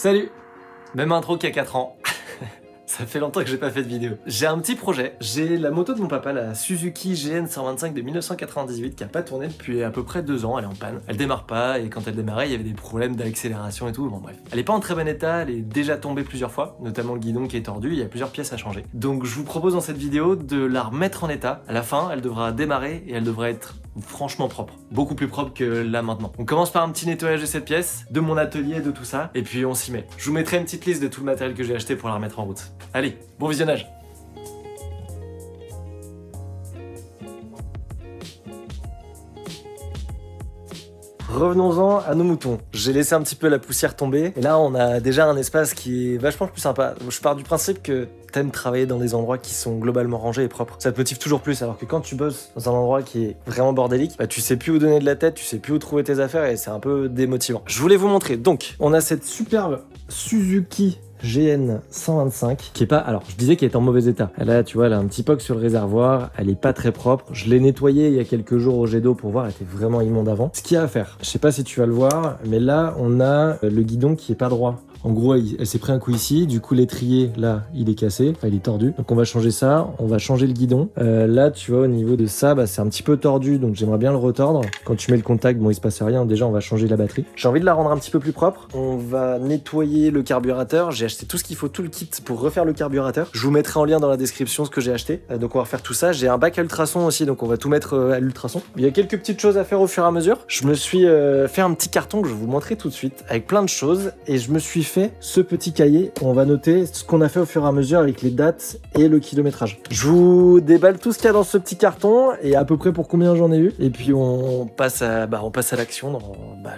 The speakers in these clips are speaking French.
Salut! Même intro qu'il y a 4 ans. Ça fait longtemps que j'ai pas fait de vidéo. J'ai un petit projet. J'ai la moto de mon papa, la Suzuki GN125 de 1998 qui a pas tourné depuis à peu près 2 ans. Elle est en panne. Elle démarre pas et quand elle démarrait, il y avait des problèmes d'accélération et tout. Bon bref. Elle est pas en très bon état, elle est déjà tombée plusieurs fois, notamment le guidon qui est tordu, il y a plusieurs pièces à changer. Donc je vous propose dans cette vidéo de la remettre en état. À la fin, elle devra démarrer et elle devra être franchement propre. Beaucoup plus propre que là maintenant. On commence par un petit nettoyage de cette pièce, de mon atelier, de tout ça, et puis on s'y met. Je vous mettrai une petite liste de tout le matériel que j'ai acheté pour la remettre en route. Allez, bon visionnage! Revenons-en à nos moutons. J'ai laissé un petit peu la poussière tomber, et là on a déjà un espace qui est vachement plus sympa. Je pars du principe que t'aimes travailler dans des endroits qui sont globalement rangés et propres. Ça te motive toujours plus, alors que quand tu bosses dans un endroit qui est vraiment bordélique, bah tu sais plus où donner de la tête, tu sais plus où trouver tes affaires et c'est un peu démotivant. Je voulais vous montrer, donc, on a cette superbe Suzuki GN125 qui est pas, alors je disais qu'elle est en mauvais état. Là tu vois, elle a un petit poc sur le réservoir, elle est pas très propre. Je l'ai nettoyée il y a quelques jours au jet d'eau pour voir, elle était vraiment immonde avant. Ce qu'il y a à faire, je sais pas si tu vas le voir, mais là on a le guidon qui est pas droit. En gros, elle s'est pris un coup ici, du coup l'étrier, là, il est cassé, enfin il est tordu. Donc on va changer ça, on va changer le guidon. Là, tu vois, au niveau de ça, bah, c'est un petit peu tordu, donc j'aimerais bien le retordre. Quand tu mets le contact, bon, il se passe rien, déjà on va changer la batterie. J'ai envie de la rendre un petit peu plus propre. On va nettoyer le carburateur. J'ai acheté tout ce qu'il faut, tout le kit pour refaire le carburateur. Je vous mettrai en lien dans la description ce que j'ai acheté. Donc on va refaire tout ça. J'ai un bac à ultrasons aussi, donc on va tout mettre à l'ultrason. Il y a quelques petites choses à faire au fur et à mesure. Je me suis fait un petit carton que je vais vous montrer tout de suite, avec plein de choses, et je me suis fait ce petit cahier où on va noter ce qu'on a fait au fur et à mesure avec les dates et le kilométrage. Je vous déballe tout ce qu'il y a dans ce petit carton et à peu près pour combien j'en ai eu, et puis on passe à l'action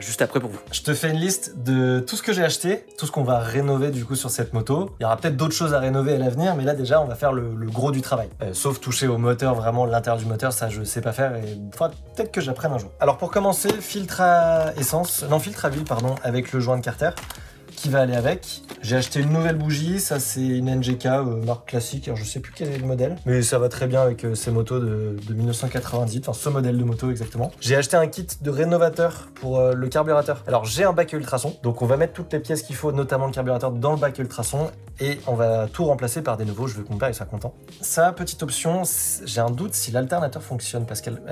juste après pour vous. Je te fais une liste de tout ce que j'ai acheté, tout ce qu'on va rénover du coup sur cette moto. Il y aura peut-être d'autres choses à rénover à l'avenir, mais là déjà on va faire le gros du travail. Sauf toucher au moteur, vraiment l'intérieur du moteur, ça je sais pas faire et faudra peut-être que j'apprenne un jour. Alors pour commencer, filtre à huile pardon, avec le joint de Carter qui va aller avec. J'ai acheté une nouvelle bougie, ça c'est une NGK marque classique, alors je sais plus quel est le modèle, mais ça va très bien avec ces motos de 1998, enfin ce modèle de moto exactement. J'ai acheté un kit de rénovateur pour le carburateur. Alors j'ai un bac à ultrasons, donc on va mettre toutes les pièces qu'il faut, notamment le carburateur, dans le bac à ultrasons et on va tout remplacer par des nouveaux. Je veux que mon père soit content. Ça, petite option, j'ai un doute si l'alternateur fonctionne parce qu'elle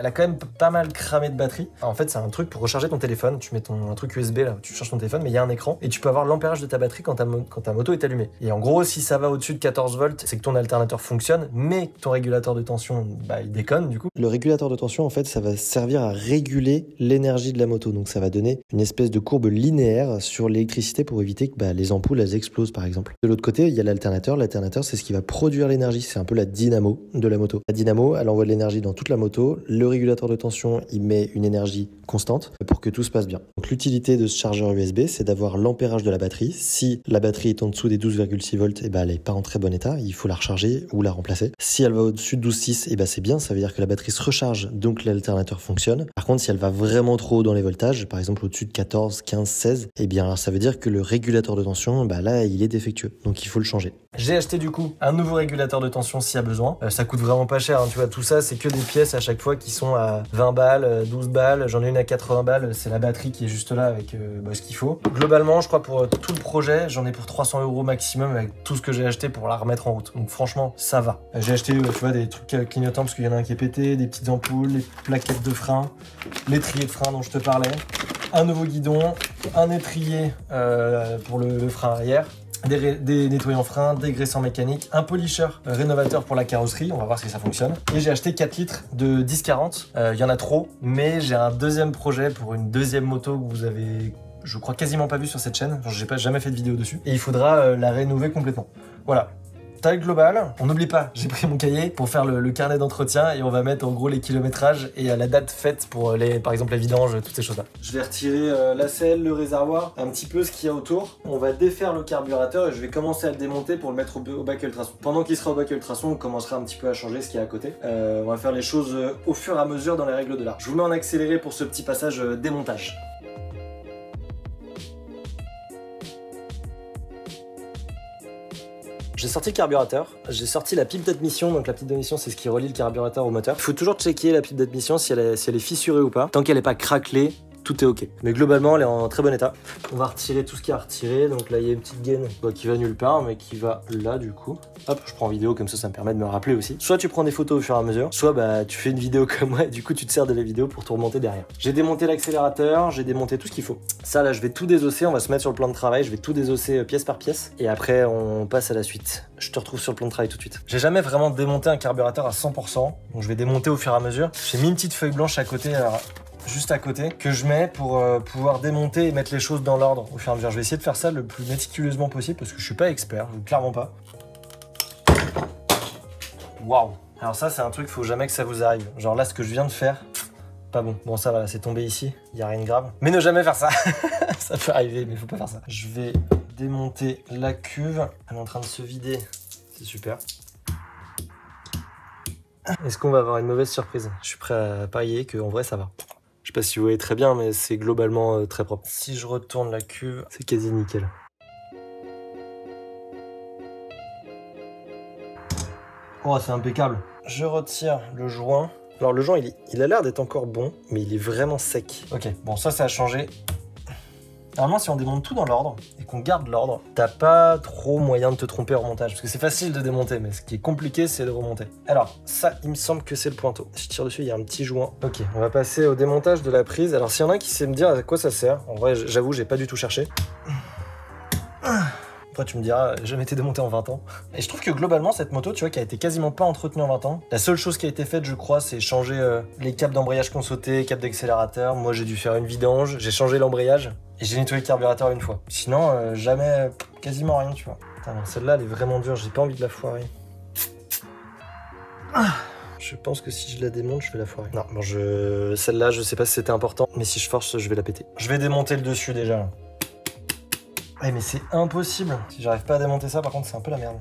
a quand même pas mal cramé de batterie. En fait, c'est un truc pour recharger ton téléphone. Tu mets un truc USB là, tu charges ton téléphone, mais il y a un écran et tu peux avoir l'ampérage de ta batterie quand ta moto est allumée. Et en gros, si ça va au-dessus de 14 volts, c'est que ton alternateur fonctionne, mais que ton régulateur de tension, il déconne du coup. Le régulateur de tension, en fait, ça va servir à réguler l'énergie de la moto. Donc ça va donner une espèce de courbe linéaire sur l'électricité pour éviter que les ampoules elles explosent par exemple. De l'autre côté, il y a l'alternateur. L'alternateur, c'est ce qui va produire l'énergie. C'est un peu la dynamo de la moto. La dynamo, elle envoie de l'énergie dans toute la moto. Le régulateur de tension, il met une énergie constante pour que tout se passe bien. Donc l'utilité de ce chargeur USB, c'est d'avoir l'ampérage de la batterie. Si la batterie est en dessous des 12,6 volts, elle n'est pas en très bon état, il faut la recharger ou la remplacer. Si elle va au-dessus de 12,6, c'est bien, ça veut dire que la batterie se recharge, donc l'alternateur fonctionne. Par contre, si elle va vraiment trop haut dans les voltages, par exemple au-dessus de 14, 15, 16, alors ça veut dire que le régulateur de tension, là, il est défectueux, donc il faut le changer. J'ai acheté du coup un nouveau régulateur de tension s'il y a besoin. Ça coûte vraiment pas cher, hein, tu vois, tout ça, c'est que des pièces à chaque fois qui sont à 20 balles, 12 balles, j'en ai une à 80 balles, c'est la batterie qui est juste là avec ce qu'il faut. Globalement, je crois pour tout le projet, j'en ai pour 300 € maximum avec tout ce que j'ai acheté pour la remettre en route. Donc franchement, ça va. J'ai acheté, tu vois, des trucs clignotants parce qu'il y en a un qui est pété, des petites ampoules, les plaquettes de frein, l'étrier de frein dont je te parlais, un nouveau guidon, un étrier pour le frein arrière, des nettoyants freins, des graisseurs mécaniques, un polisher rénovateur pour la carrosserie, on va voir si ça fonctionne. Et j'ai acheté 4 litres de 10-40, il y en a trop, mais j'ai un deuxième projet pour une deuxième moto que vous avez, je crois, quasiment pas vu sur cette chaîne, j'ai jamais fait de vidéo dessus, et il faudra la rénover complètement. Voilà. Taille globale, on n'oublie pas, j'ai pris mon cahier pour faire le carnet d'entretien et on va mettre en gros les kilométrages et la date faite pour par exemple la vidange, toutes ces choses-là. Je vais retirer la selle, le réservoir, un petit peu ce qu'il y a autour. On va défaire le carburateur et je vais commencer à le démonter pour le mettre au bac à ultrasons. Pendant qu'il sera au bac à ultrasons, on commencera un petit peu à changer ce qu'il y a à côté. On va faire les choses au fur et à mesure dans les règles de l'art. Je vous mets en accéléré pour ce petit passage démontage. J'ai sorti le carburateur, j'ai sorti la pipe d'admission, donc la pipe d'admission c'est ce qui relie le carburateur au moteur. Il faut toujours checker la pipe d'admission si elle est fissurée ou pas. Tant qu'elle n'est pas craquelée, tout est ok. Mais globalement, elle est en très bon état. On va retirer tout ce qu'il y a à retirer. Donc là, il y a une petite gaine qui va nulle part, mais qui va là du coup. Hop, je prends en vidéo, comme ça me permet de me rappeler aussi. Soit tu prends des photos au fur et à mesure, soit bah tu fais une vidéo comme moi et du coup tu te sers de la vidéo pour te remonter derrière. J'ai démonté l'accélérateur, j'ai démonté tout ce qu'il faut. Ça là, je vais tout désosser, on va se mettre sur le plan de travail, je vais tout désosser pièce par pièce et après on passe à la suite. Je te retrouve sur le plan de travail tout de suite. J'ai jamais vraiment démonté un carburateur à 100%, donc je vais démonter au fur et à mesure. J'ai mis une petite feuille blanche à côté, alors, juste à côté, que je mets pour pouvoir démonter et mettre les choses dans l'ordre au fur et à mesure. Je vais essayer de faire ça le plus méticuleusement possible parce que je suis pas expert, clairement pas. Waouh! Alors ça, c'est un truc, faut jamais que ça vous arrive. Genre là, ce que je viens de faire, pas bon. Bon, ça va, c'est tombé ici, il y a rien de grave. Mais ne jamais faire ça. Ça peut arriver, mais faut pas faire ça. Je vais démonter la cuve. Elle est en train de se vider. C'est super. Est-ce qu'on va avoir une mauvaise surprise? Je suis prêt à parier qu'en vrai, ça va. Je sais pas si vous voyez très bien, mais c'est globalement très propre. Si je retourne la cuve, c'est quasi nickel. Oh, c'est impeccable. Je retire le joint. Alors le joint, il a l'air d'être encore bon, mais il est vraiment sec. Ok, bon ça a changé. Normalement, si on démonte tout dans l'ordre et qu'on garde l'ordre, t'as pas trop moyen de te tromper au remontage. Parce que c'est facile de démonter, mais ce qui est compliqué, c'est de remonter. Alors, ça, il me semble que c'est le pointeau. Je tire dessus, il y a un petit joint. Ok, on va passer au démontage de la prise. Alors, s'il y en a un qui sait me dire à quoi ça sert, en vrai, j'avoue, j'ai pas du tout cherché. Après, tu me diras, j'ai jamais été démonté en 20 ans. Et je trouve que globalement, cette moto, tu vois, qui a été quasiment pas entretenue en 20 ans, la seule chose qui a été faite, je crois, c'est changer les câbles d'embrayage qui ont sauté, câbles d'accélérateur. Moi, j'ai dû faire une vidange, j'ai changé l'embrayage et j'ai nettoyé le carburateur une fois. Sinon, jamais, quasiment rien, tu vois. Celle-là, elle est vraiment dure, j'ai pas envie de la foirer. Je pense que si je la démonte, je vais la foirer. Non, bon, celle-là, je sais pas si c'était important, mais si je force, je vais la péter. Je vais démonter le dessus déjà, là. Ouais, mais c'est impossible. Si j'arrive pas à démonter ça, par contre, c'est un peu la merde.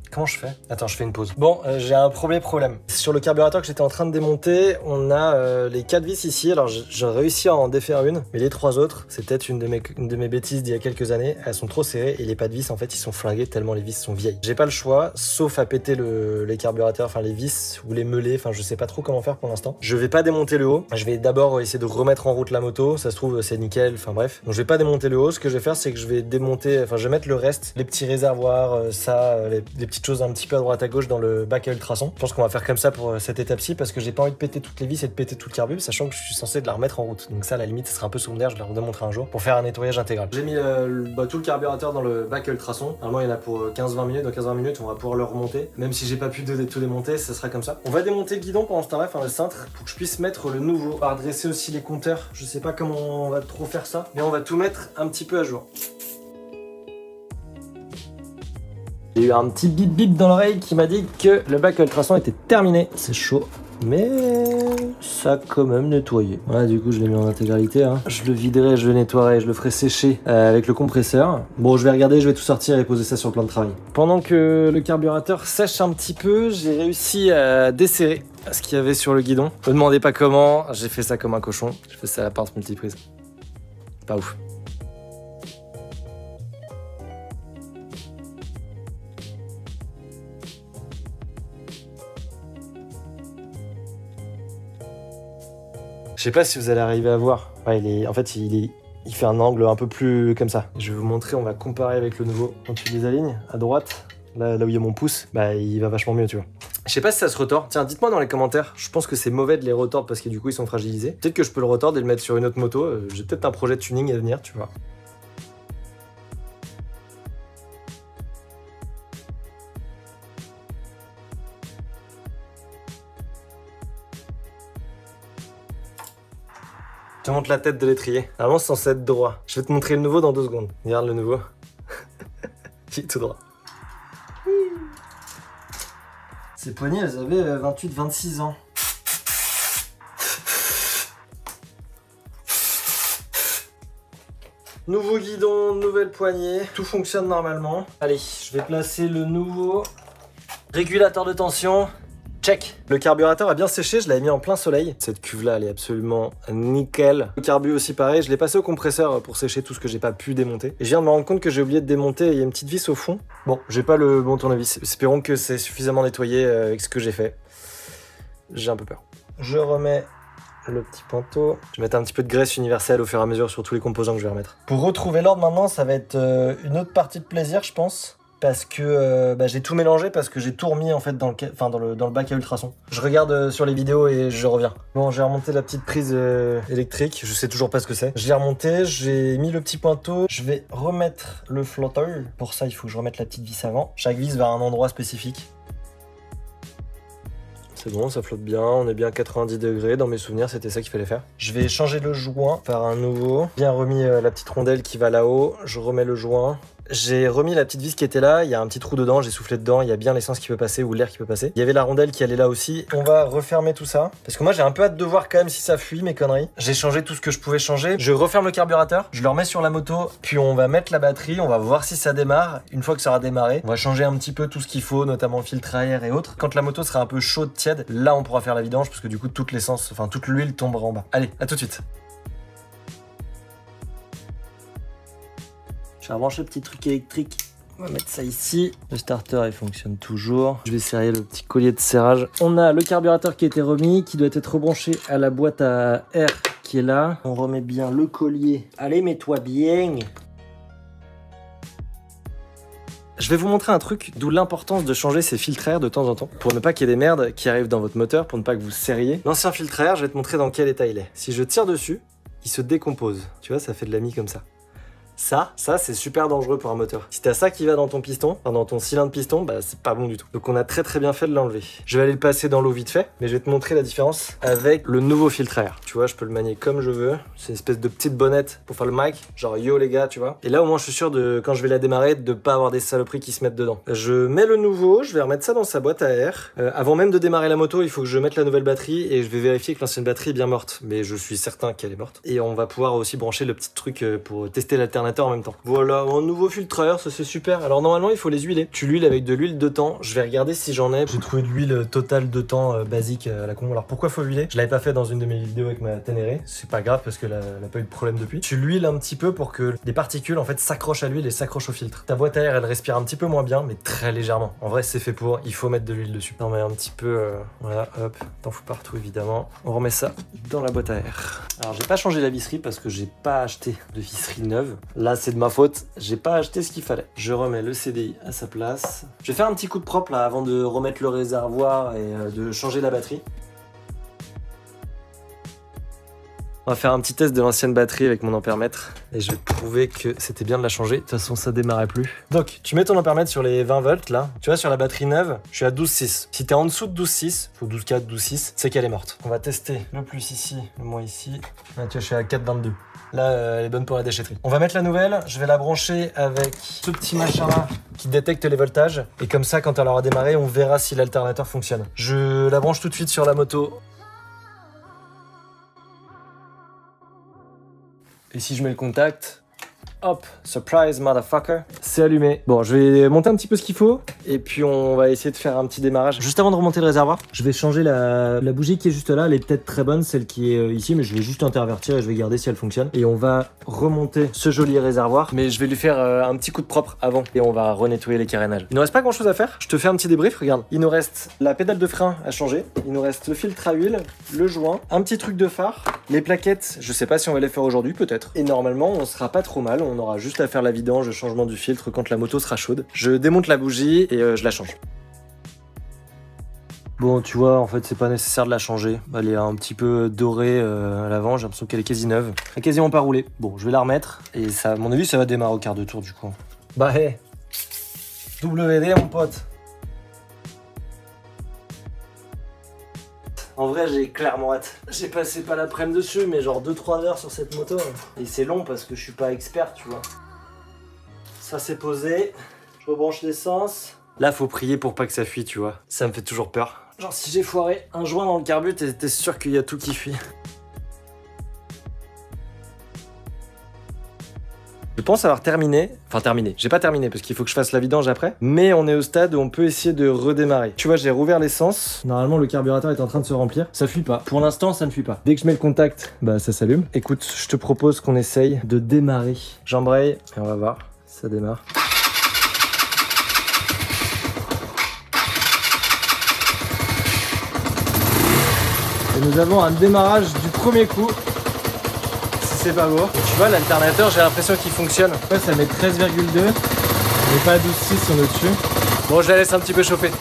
Comment je fais? Attends, je fais une pause. Bon, j'ai un premier problème. Sur le carburateur que j'étais en train de démonter, on a les 4 vis ici. Alors, j'ai réussi à en défaire une, mais les 3 autres, c'est peut-être une de mes bêtises d'il y a quelques années. Elles sont trop serrées et les pas de vis, en fait, ils sont flingués tellement les vis sont vieilles. J'ai pas le choix, sauf à péter les carburateurs, enfin les vis ou les meulets, enfin je sais pas trop comment faire pour l'instant. Je vais pas démonter le haut. Je vais d'abord essayer de remettre en route la moto. Ça se trouve, c'est nickel, enfin bref. Donc je vais pas démonter le haut. Ce que je vais faire, c'est que je vais démonter, enfin je vais mettre le reste, les petits réservoirs, les petites choses un petit peu à droite à gauche dans le bac à ultrasons. Je pense qu'on va faire comme ça pour cette étape-ci parce que j'ai pas envie de péter toutes les vis et de péter tout le carbu, sachant que je suis censé de la remettre en route. Donc ça, à la limite, ce sera un peu secondaire, je la redémontrerai un jour pour faire un nettoyage intégral. J'ai mis tout le carburateur dans le bac à ultrasons. Normalement, il y en a pour 15-20 minutes. Dans 15-20 minutes, on va pouvoir le remonter. Même si j'ai pas pu tout démonter, ça sera comme ça. On va démonter le guidon pendant ce temps-là, enfin le cintre, pour que je puisse mettre le nouveau. On va redresser aussi les compteurs. Je sais pas comment on va trop faire ça, mais on va tout mettre un petit peu à jour. J'ai eu un petit bip bip dans l'oreille qui m'a dit que le bac à ultrasons était terminé. C'est chaud, mais ça a quand même nettoyé. Voilà, du coup, je l'ai mis en intégralité. Hein. Je le viderai, je le nettoierai, je le ferai sécher avec le compresseur. Bon, je vais regarder, je vais tout sortir et poser ça sur le plan de travail. Pendant que le carburateur sèche un petit peu, j'ai réussi à desserrer ce qu'il y avait sur le guidon. Ne me demandez pas comment, j'ai fait ça comme un cochon. Je fais ça à la pince multiprise. Pas ouf. Je sais pas si vous allez arriver à voir. Ouais, en fait, il fait un angle un peu plus comme ça. Je vais vous montrer, on va comparer avec le nouveau. Quand tu les alignes à droite, là où il y a mon pouce, bah il va vachement mieux, tu vois. Je sais pas si ça se retord. Tiens, dites-moi dans les commentaires. Je pense que c'est mauvais de les retordre parce que du coup, ils sont fragilisés. Peut-être que je peux le retordre et le mettre sur une autre moto. J'ai peut-être un projet de tuning à venir, tu vois. Je te montre la tête de l'étrier. Normalement, c'est censé être droit. Je vais te montrer le nouveau dans 2 secondes. Regarde le nouveau. Il est tout droit. Ces poignées, elles avaient 28-26 ans. Nouveau guidon, nouvelle poignée. Tout fonctionne normalement. Allez, je vais placer le nouveau régulateur de tension. Check. Le carburateur a bien séché, je l'avais mis en plein soleil. Cette cuve là, elle est absolument nickel. Le carbu aussi pareil, je l'ai passé au compresseur pour sécher tout ce que j'ai pas pu démonter. Et je viens de me rendre compte que j'ai oublié de démonter, il y a une petite vis au fond. Bon, j'ai pas le bon tournevis. Espérons que c'est suffisamment nettoyé avec ce que j'ai fait. J'ai un peu peur. Je remets le petit pinceau. Je vais mettre un petit peu de graisse universelle au fur et à mesure sur tous les composants que je vais remettre. Pour retrouver l'ordre maintenant, ça va être une autre partie de plaisir, je pense. Parce que j'ai tout mélangé, parce que j'ai tout remis en fait dans le bac à ultrasons. Je regarde sur les vidéos et je reviens. Bon, j'ai remonté la petite prise électrique, je sais toujours pas ce que c'est. Je l'ai remonté, j'ai mis le petit pointeau, je vais remettre le flotteur. Pour ça, il faut que je remette la petite vis avant. Chaque vis va à un endroit spécifique. C'est bon, ça flotte bien, on est bien à 90 degrés, dans mes souvenirs c'était ça qu'il fallait faire. Je vais changer le joint par un nouveau. Bien remis la petite rondelle qui va là-haut, je remets le joint. J'ai remis la petite vis qui était là, il y a un petit trou dedans, j'ai soufflé dedans, il y a bien l'essence qui peut passer ou l'air qui peut passer. Il y avait la rondelle qui allait là aussi. On va refermer tout ça, parce que moi j'ai un peu hâte de voir quand même si ça fuit mes conneries. J'ai changé tout ce que je pouvais changer. Je referme le carburateur, je le remets sur la moto, puis on va mettre la batterie, on va voir si ça démarre. Une fois que ça aura démarré, on va changer un petit peu tout ce qu'il faut, notamment le filtre à air et autres. Quand la moto sera un peu chaude, tiède, là on pourra faire la vidange, parce que du coup toute l'essence, enfin toute l'huile tombera en bas. Allez, à tout de suite. Je vais rebrancher le petit truc électrique. On va mettre ça ici. Le starter, il fonctionne toujours. Je vais serrer le petit collier de serrage. On a le carburateur qui a été remis, qui doit être rebranché à la boîte à air qui est là. On remet bien le collier. Allez, mets-toi bien. Je vais vous montrer un truc, d'où l'importance de changer ses filtres à air de temps en temps, pour ne pas qu'il y ait des merdes qui arrivent dans votre moteur, pour ne pas que vous serriez. L'ancien filtre à air, je vais te montrer dans quel état il est. Si je tire dessus, il se décompose. Tu vois, ça fait de la mie comme ça. Ça c'est super dangereux pour un moteur. Si t'as ça qui va dans ton piston, enfin dans ton cylindre piston, bah c'est pas bon du tout. Donc on a très bien fait de l'enlever. Je vais aller le passer dans l'eau vite fait, mais je vais te montrer la différence avec le nouveau filtre à air. Tu vois, je peux le manier comme je veux. C'est une espèce de petite bonnette pour faire le mic, genre yo les gars, tu vois. Et là au moins je suis sûr de, quand je vais la démarrer, de pas avoir des saloperies qui se mettent dedans. Je mets le nouveau, je vais remettre ça dans sa boîte à air. Avant même de démarrer la moto, il faut que je mette la nouvelle batterie et je vais vérifier que l'ancienne batterie est bien morte. Mais je suis certain qu'elle est morte. Et on va pouvoir aussi brancher le petit truc pour tester l'alternateur en même temps. Voilà, un nouveau filtre à air, ça c'est super. Alors normalement il faut les huiler. Tu l'huiles avec de l'huile de thon. Je vais regarder si j'en ai. J'ai trouvé de l'huile totale de thon basique à la con. Alors pourquoi faut huiler? Je l'avais pas fait dans une de mes vidéos avec ma Ténéré. C'est pas grave parce qu'elle a pas eu de problème depuis. Tu l'huiles un petit peu pour que les particules en fait s'accrochent à l'huile et s'accrochent au filtre. Ta boîte à air elle respire un petit peu moins bien, mais très légèrement. En vrai c'est fait pour, il faut mettre de l'huile dessus. On met un petit peu, voilà, hop, t'en fous partout évidemment. On remet ça dans la boîte à air. Alors j'ai pas changé la visserie parce que j'ai pas acheté de visserie neuve. Là c'est de ma faute, j'ai pas acheté ce qu'il fallait. Je remets le CDI à sa place. Je vais faire un petit coup de propre là avant de remettre le réservoir et de changer la batterie. On va faire un petit test de l'ancienne batterie avec mon ampèremètre et je vais te prouver que c'était bien de la changer. De toute façon, ça démarrait plus. Donc, tu mets ton ampèrmètre sur les 20 volts là. Tu vois, sur la batterie neuve, je suis à 12,6. Si t'es en dessous de 12,6, faut 12,4, 12,6, c'est qu'elle est morte. On va tester le plus ici, le moins ici. Là, tu vois, je suis à 4,22. Là, elle est bonne pour la déchetterie. On va mettre la nouvelle. Je vais la brancher avec ce petit machin là qui détecte les voltages. Et comme ça, quand elle aura démarré, on verra si l'alternateur fonctionne. Je la branche tout de suite sur la moto. Et si je mets le contact, hop, surprise motherfucker, c'est allumé. Bon, je vais monter un petit peu ce qu'il faut et puis on va essayer de faire un petit démarrage. Juste avant de remonter le réservoir, je vais changer la bougie qui est juste là. Elle est peut-être très bonne, celle qui est ici, mais je vais juste intervertir et je vais garder si elle fonctionne. Et on va remonter ce joli réservoir, mais je vais lui faire un petit coup de propre avant et on va renettoyer les carénages. Il ne reste pas grand chose à faire. Je te fais un petit débrief, regarde. Il nous reste la pédale de frein à changer, il nous reste le filtre à huile, le joint, un petit truc de phare, les plaquettes, je sais pas si on va les faire aujourd'hui, peut-être. Et normalement, on sera pas trop mal. On aura juste à faire la vidange, le changement du filtre quand la moto sera chaude. Je démonte la bougie et je la change. Bon, tu vois, en fait, c'est pas nécessaire de la changer. Elle est un petit peu dorée à l'avant. J'ai l'impression qu'elle est quasi neuve. Elle a quasiment pas roulé. Bon, je vais la remettre et ça, à mon avis, ça va démarrer au quart de tour du coup. Bah, hé, WD, mon pote. En vrai, j'ai clairement hâte. J'ai passé pas l'après-midi dessus, mais genre 2-3 heures sur cette moto. Et c'est long parce que je suis pas expert, tu vois. Ça c'est posé. Je rebranche l'essence. Là, faut prier pour pas que ça fuit, tu vois. Ça me fait toujours peur. Genre, si j'ai foiré un joint dans le carbu, t'es sûr qu'il y a tout qui fuit. Je pense avoir terminé, enfin terminé, j'ai pas terminé parce qu'il faut que je fasse la vidange après, mais on est au stade où on peut essayer de redémarrer. Tu vois, j'ai rouvert l'essence, normalement le carburateur est en train de se remplir, ça fuit pas. Pour l'instant, ça ne fuit pas. Dès que je mets le contact, bah ça s'allume. Écoute, je te propose qu'on essaye de démarrer. J'embraye et on va voir, ça démarre. Et nous avons un démarrage du premier coup. Si c'est pas beau. Tu vois, l'alternateur, j'ai l'impression qu'il fonctionne. Ouais, ça met 13,2. On n'est pas à 12,6, on est dessus. Bon, je la laisse un petit peu chauffer.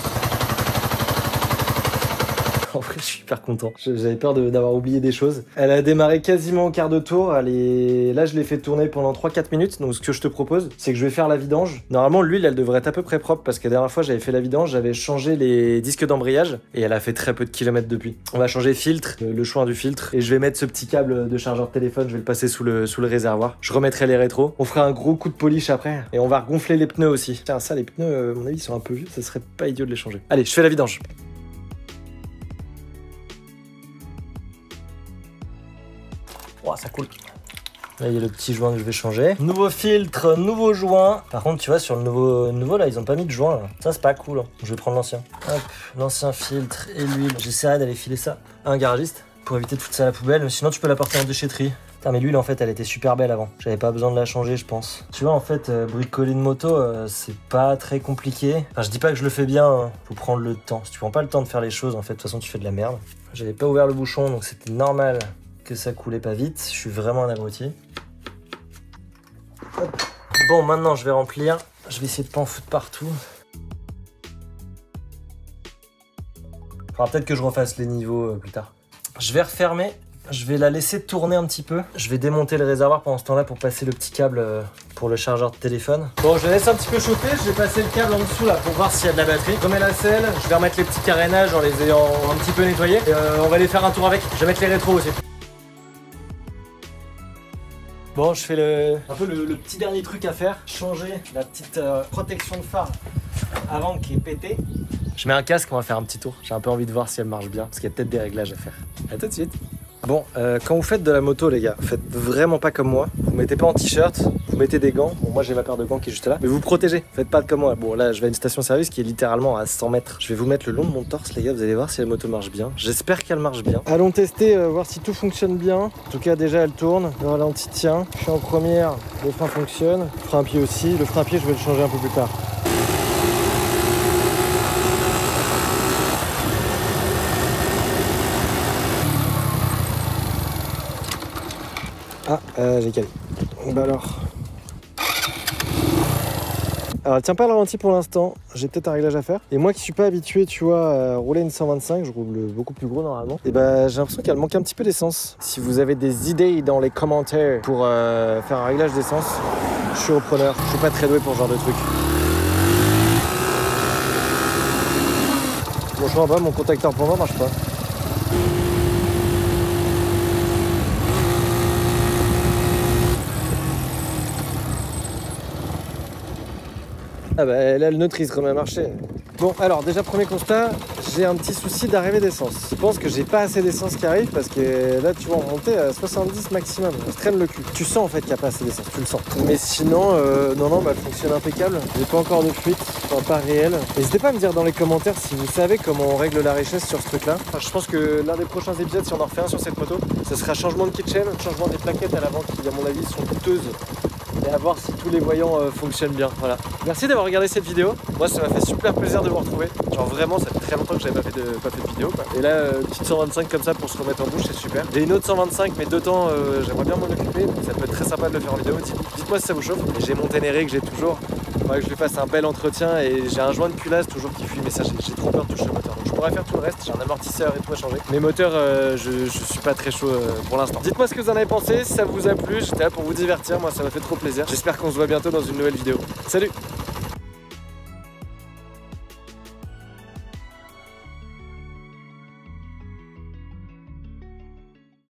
En vrai, je suis hyper content. J'avais peur d'avoir oublié des choses. Elle a démarré quasiment au quart de tour. Là, je l'ai fait tourner pendant 3-4 minutes. Donc, ce que je te propose, c'est que je vais faire la vidange. Normalement, l'huile, elle devrait être à peu près propre parce que la dernière fois, j'avais fait la vidange, j'avais changé les disques d'embrayage et elle a fait très peu de kilomètres depuis. On va changer filtre, le choix du filtre et je vais mettre ce petit câble de chargeur de téléphone. Je vais le passer sous le réservoir. Je remettrai les rétros. On fera un gros coup de polish après et on va regonfler les pneus aussi. Tiens, ça, les pneus, à mon avis, ils sont un peu vieux. Ça serait pas idiot de les changer. Allez, je fais la vidange. Oh, ça coule. Là, il y a le petit joint que je vais changer. Nouveau filtre, nouveau joint. Par contre, tu vois, sur le nouveau là, ils ont pas mis de joint. Là. Ça, c'est pas cool. Hein. Je vais prendre l'ancien. Hop, l'ancien filtre et l'huile. J'essaierai d'aller filer ça à un garagiste pour éviter de foutre ça à la poubelle. Sinon, tu peux la porter en déchetterie. Putain, mais l'huile, en fait, elle était super belle avant. J'avais pas besoin de la changer, je pense. Tu vois, en fait, bricoler une moto, c'est pas très compliqué. Enfin, je dis pas que je le fais bien. Hein. Faut prendre le temps. Si tu prends pas le temps de faire les choses, en fait, de toute façon, tu fais de la merde. J'avais pas ouvert le bouchon, donc c'était normal que ça coulait pas vite. Je suis vraiment un abruti. Hop. Bon, maintenant je vais remplir. Je vais essayer de pas en foutre partout. Faudra peut-être que je refasse les niveaux plus tard. Je vais refermer. Je vais la laisser tourner un petit peu. Je vais démonter le réservoir pendant ce temps-là pour passer le petit câble pour le chargeur de téléphone. Bon, je la laisse un petit peu chauffer. Je vais passer le câble en dessous là pour voir s'il y a de la batterie. Je remets la selle. Je vais remettre les petits carénages en les ayant un petit peu nettoyés. Et on va aller faire un tour avec. Je vais mettre les rétros aussi. Bon, je fais un peu le petit dernier truc à faire, changer la petite protection de phare avant qui est pétée. Je mets un casque, on va faire un petit tour. J'ai un peu envie de voir si elle marche bien, parce qu'il y a peut-être des réglages à faire. À tout de suite. Bon, quand vous faites de la moto, les gars, faites vraiment pas comme moi. Vous mettez pas en t-shirt, vous mettez des gants. Bon, moi j'ai ma paire de gants qui est juste là, mais vous protégez. Faites pas comme moi. Bon, là, je vais à une station-service qui est littéralement à 100 mètres. Je vais vous mettre le long de mon torse, les gars. Vous allez voir si la moto marche bien. J'espère qu'elle marche bien. Allons tester, voir si tout fonctionne bien. En tout cas, déjà, elle tourne. Le ralenti tient. Je suis en première. Le frein fonctionne. Le frein à pied aussi. Le frein à pied, je vais le changer un peu plus tard. Ah, j'ai calé. Bah alors, elle tient pas le ralenti pour l'instant. J'ai peut-être un réglage à faire. Et moi qui suis pas habitué, tu vois, à rouler une 125, je roule beaucoup plus gros normalement. Et bah j'ai l'impression qu'elle manque un petit peu d'essence. Si vous avez des idées dans les commentaires pour faire un réglage d'essence, je suis repreneur. Je suis pas très doué pour ce genre de truc. Bon, je vois pas, mon contacteur pour moi marche pas. Ah bah là le neutre il se remet à marcher. Bon alors déjà premier constat, j'ai un petit souci d'arrivée d'essence. Je pense que j'ai pas assez d'essence qui arrive parce que là tu vois on montait à 70 maximum, on se traîne le cul. Tu sens en fait qu'il n'y a pas assez d'essence, tu le sens. Mais sinon, non, bah, elle fonctionne impeccable. J'ai pas encore de fuite, enfin pas réel. N'hésitez pas à me dire dans les commentaires si vous savez comment on règle la richesse sur ce truc là. Enfin, je pense que l'un des prochains épisodes, si on en refait un sur cette moto, ce sera changement de kitchen, changement des plaquettes à l'avant qui à mon avis sont coûteuses. Et à voir si tous les voyants fonctionnent bien. Voilà. Merci d'avoir regardé cette vidéo. Moi ça m'a fait super plaisir de vous retrouver. Genre vraiment ça fait très longtemps que j'avais pas fait de vidéo quoi. Et là petite 125 comme ça pour se remettre en bouche, c'est super. J'ai une autre 125 mais de temps j'aimerais bien m'en occuper. Donc ça peut être très sympa de le faire en vidéo. Dites-moi si ça vous chauffe. Et j'ai mon Ténéré que j'ai toujours. Faudrait que je lui fasse un bel entretien et j'ai un joint de culasse toujours qui fuit, mais ça j'ai trop peur de toucher le moteur. Donc je pourrais faire tout le reste, j'ai un amortisseur et tout à changer. Mes moteurs, je suis pas très chaud pour l'instant. Dites-moi ce que vous en avez pensé, si ça vous a plu, j'étais là pour vous divertir, moi ça m'a fait trop plaisir. J'espère qu'on se voit bientôt dans une nouvelle vidéo. Salut!